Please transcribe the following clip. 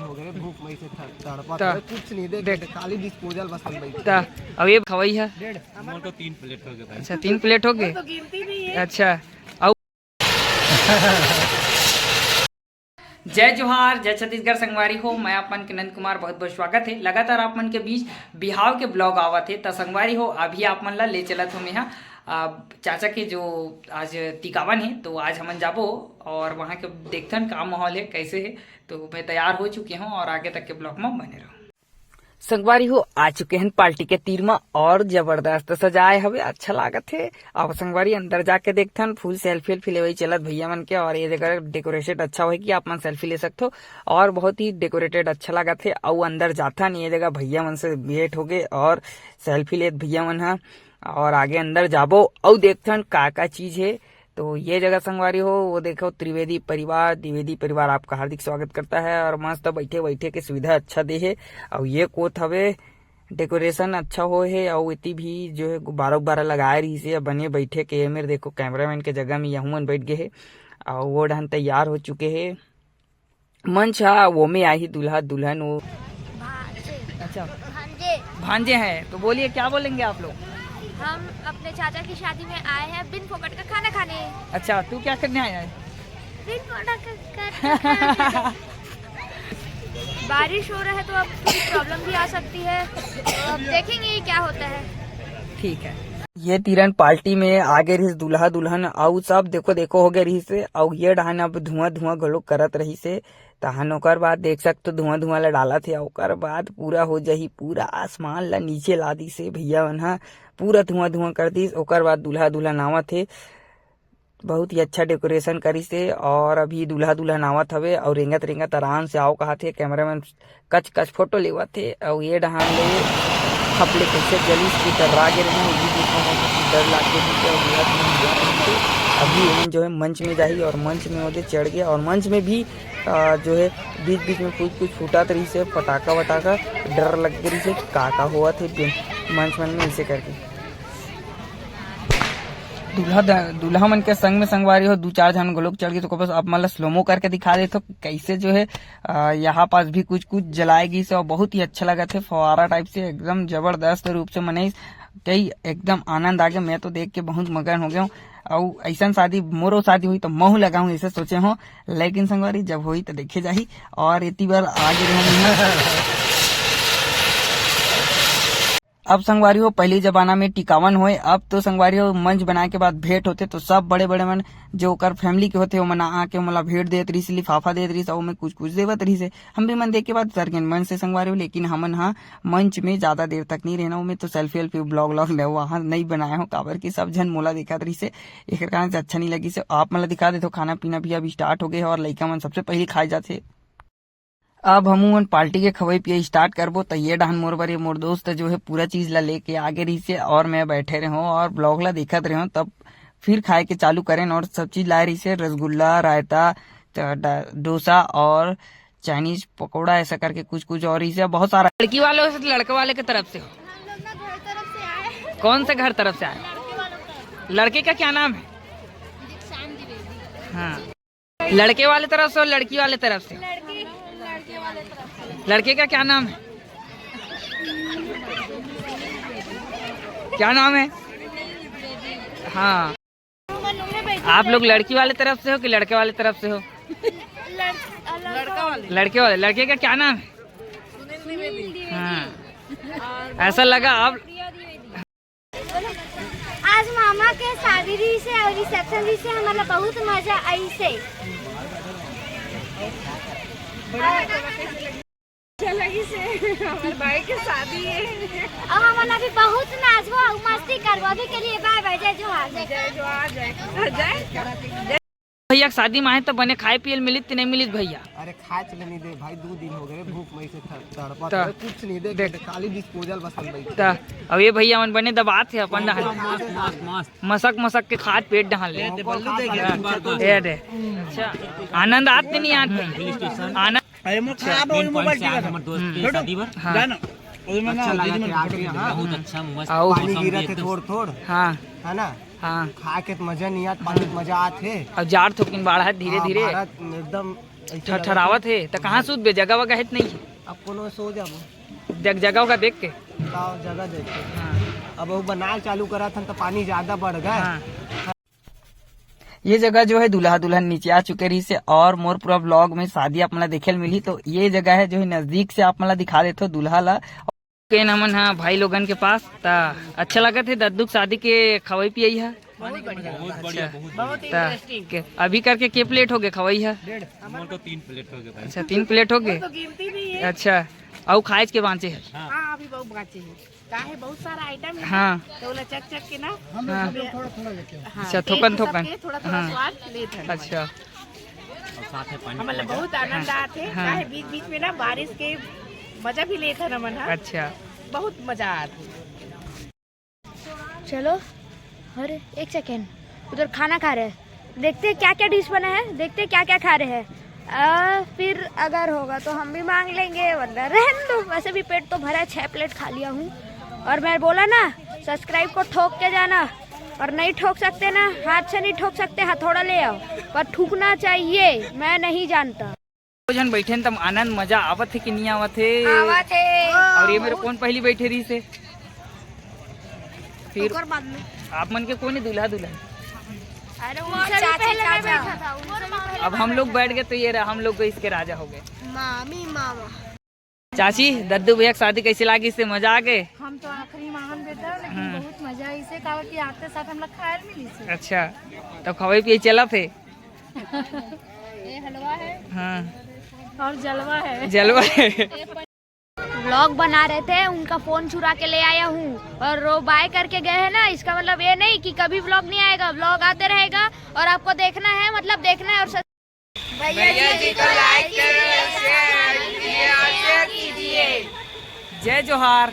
हो गए भूख मई से तड़पा कुछ नहीं देख खाली डिस्पोजल बस बनवाई। अब ये खवाई है हमारे तो 3 प्लेट हो गए। अच्छा 3 प्लेट हो गए अच्छा। अब जय जोहार जय छत्तीसगढ़ संगवारी हो, मैं अपन के नंद कुमार बहुत बहुत स्वागत है। लगातार आप मन के बीच बिहाव के ब्लॉग आवत है तो संगवारी हो अभी आप मन ला ले चलत हो मैं यहाँ चाचा के जो आज टिकावन है तो आज हमन जाबो और वहाँ के देखथन का माहौल है कैसे है। तो मैं तैयार हो चुके हूँ और आगे तक के ब्लॉग में बने रहो। संगवारी हो आ चुके हैं पार्टी के तीर में और जबरदस्त सजाए हवे, अच्छा लागत है। अब संगवारी अंदर जाके देखथन फुल सेल्फी वेल्फी लेवई चलत भैया मन के और ये जगह डेकोरेशन अच्छा हो कि आप मन सेल्फी ले सकते हो और बहुत ही डेकोरेटेड अच्छा लागत है। और अंदर जाथन ये जगह भैया मन से भेंट हो गए और सेल्फी लेत भैया मन हा और आगे अंदर जाबो और देखथन का चीज है। तो ये जगह संगवारी हो वो देखो द्विवेदी परिवार आपका हार्दिक स्वागत करता है और मस्त बैठे बैठे के सुविधा अच्छा दे है। और ये कोत हवे डेकोरेशन अच्छा हो है और इतनी भी जो है गुब्बारा लगाए रही से बने बैठे के मेरे देखो कैमरामैन के जगह में यहूं बैठ गए है और वो ढंग तैयार हो चुके है। मंच हा वो में आई दूल्हा दुल्हन वो अच्छा भांजे हैं। तो बोलिए क्या बोलेंगे आप लोग? हम अपने चाचा की शादी में आए हैं बिन फोकट का खाना खाने। अच्छा तू क्या करने आया है? बिन फोकट का बारिश हो रहा है तो अब थोड़ी प्रॉब्लम भी आ सकती है, तो अब देखेंगे क्या होता है। ठीक है। ये तीरन पार्टी में आगे रही दूल्हा दुल्हन आउ सब देखो हो गए रही से और ये डहान अब धुआं गलोक करत रही से तहन ओकर बाद देख सकते धुआं ला डाला थे। ओकर बाद पूरा हो जाही पूरा आसमान ला नीचे ला दी से भैया मन हा पूरा धुआं कर दी। ओकर बाद दूल्हा दुल्हन आवत थे, बहुत ही अच्छा डेकोरेशन करी से और अभी दूल्हा दुल्हन आवत हवे और रेंगत आराम से आओ कहा थे। कैमरामैन कच फोटो लेवत थे और ये डहान ले खपले कैसे जली की डरा गे डर लागे अभी जो है मंच में जाही और मंच में ओदे चढ़ गया और मंच में भी जो है बीच में कुछ फूटा तरी से पटाखा वटाखा डर लग गई से का हुआ थे मंच में ऐसे करके दूल्हा मन के संग में संगवारी हो 2-4 जन लोग चढ़ गए। तो बस अब मतलब स्लोमो करके दिखा देते कैसे जो है यहाँ पास भी कुछ जलाएगी से और बहुत ही अच्छा लगा थे फवारा टाइप से एकदम जबरदस्त रूप से मनाई कई एकदम आनंद आ गया। मैं तो देख के बहुत मगन हो गया हूँ और ऐसा शादी मोरो शादी हुई तो महू लगाऊं ऐसे सोचे हो, लेकिन संगवारी जब हुई तो देखे जाही और इतनी बार आगे रहे। अब संगवारी हो पहले जमाना में टिकावन होए, अब तो संगवारी हो मंच बनाए के बाद भेंट होते तो सब बड़े मन जो कर फैमिली के होते मना आके मला भेंट देत रही लिफाफा देत रही और में कुछ देवत रही से हम भी मन देख के बाद सर मन से संगवारी हो। लेकिन हमन हाँ मंच में ज्यादा देर तक नहीं रहना में तो सेल्फी वेल्फी ब्लॉग ले वहाँ नहीं बनाया हो काबर की सब जन मोला दिखा रही से एक कारण से अच्छा नहीं लगी से आप मला दिखा देते। खाना पीना भी अभी स्टार्ट हो गए और लड़का मन सबसे पहले खाए जाते। अब हम पार्टी के खवाई पिए स्टार्ट करबो तो ये डहन मोर दोस्त जो है पूरा चीज ला लेके आगे रही से और मैं बैठे रहो और ब्लॉग ला देखत रहो तब फिर खाए के चालू करें और सब चीज लाए रही से रसगुल्ला रायता डोसा और चाइनीज पकौड़ा ऐसा करके कुछ और ही से बहुत सारा। लड़की वाले हो लड़के वाले की तरफ से हो? कौन से घर तरफ से आए? लड़के का क्या नाम है? हाँ लड़के वाले तरफ से और लड़की वाले तरफ से? लड़के का क्या नाम है? क्या नाम है? हाँ आप लोग लड़की वाले तरफ से हो कि लड़के वाले तरफ से हो? लड़के वाले। लड़के का क्या नाम है? हाँ ऐसा लगा आप आज मामा के शादी से और रिसेप्शन से हमारा बहुत मजा आई से लगी से हमारे भाई की शादी है और हमारा भी बहुत नाचबो और मस्ती करबो। अभी के लिए बाय बाय जय जोहार। भैया शादी में आए तो बने खाए पिए मिलित नहीं मिलित भैया? अरे खाए चले नहीं दे भाई 2 दिन हो गए भूख मई से तड़पा कुछ नहीं देख खाली डिस्पोजल बस बनवाई। अब ये भैया मन बने दबात है अपन मसक के खाद पेट डहाल ले अच्छा आनंद आते नहीं आते आनंद थोड़ हाँ है ना हाँ खा के मजा नहीं आत पानी मजा आते अब जार थोकिन बाढ़ धीरे धीरे एकदम ऐसे ठहरावत है तो कहाँ सूत बे जगह वगह है नहीं अब कोनो सो जाबो जगह का देख के जगह देखे। हाँ। अब वो बनाल चालू करा था तो पानी ज्यादा बढ़ गया। हाँ। ये जगह जो है दूल्हा दुल्हन नीचे आ चुके रही से और मोर पूरा ब्लॉग में शादी अपना देखे मिली तो ये जगह है जो है नजदीक से आप मला दिखा देते हो दूल्हा ला के नमन हाँ भाई लोगन के पास ता अच्छा लगा थे दद्दू शादी के खवाई पियई है अच्छा अभी करके के प्लेट हो गए खवाई है 3 प्लेट हो गए। अच्छा 3 प्लेट हो गए अच्छा और खाए के बांचे है हाँ अभी बहुत बाचे हैं काहे बहुत सारा आइटम है हाँ तो बोला चक चक के ना हाँ थोड़ा थोड़ा लेके अच्छा थोकन थोकन थोड़ा थोड़ा हाँ स्वाद लेते हैं अच्छा मतलब बहुत आनंद आते हैं काहे बीच बीच में ना बारिश के मजा भी लेते हैं रमन हाँ अच्छा बहुत मजा आती है। चलो अरे एक सेकेंड उधर खाना खा रहे हैं देखते हैं क्या क्या डिश बना है देखते हैं क्या क्या खा रहे हैं फिर अगर होगा तो हम भी मांग लेंगे वरना रहने दो वैसे भी पेट तो भरा है 6 प्लेट खा लिया हूँ और मैं बोला ना सब्सक्राइब को ठोक के जाना और नहीं ठोक सकते ना हाथ से नहीं ठोक सकते हथौड़ा ले आओ पर ठुकना चाहिए मैं नहीं जानता जन बैठे तब आनंद मजा आवत है कि नहीं आवत है थे और ये मेरे कौन पहली बैठे रही से फिर बाद में आप मन के कौन है दूल्हा दुल्हन अरे उनसे भी पहले मैं बैठा था उनसे भी पहले अब हम लोग बैठ गए तो ये रहा हम लोग इसके राजा हो गए मामी मामा चाची दद्दू भैया की शादी कैसे लगी इससे मजा आ गए हम तो आखिरी माहन बेटा लेकिन बहुत मजा इसे कहा कि आते साथ हम लोग खाए मिली से अच्छा तो खवाई पिए चला थे ये हलवा है हाँ और जलवा है जलवा है व्लॉग बना रहे थे उनका फोन चुरा के ले आया हूँ और वो बाय करके गए हैं ना इसका मतलब ये नहीं कि कभी व्लॉग नहीं आएगा व्लॉग आते रहेगा और आपको देखना है मतलब देखना है और भैया जी को लाइक कीजिए जय जोहार।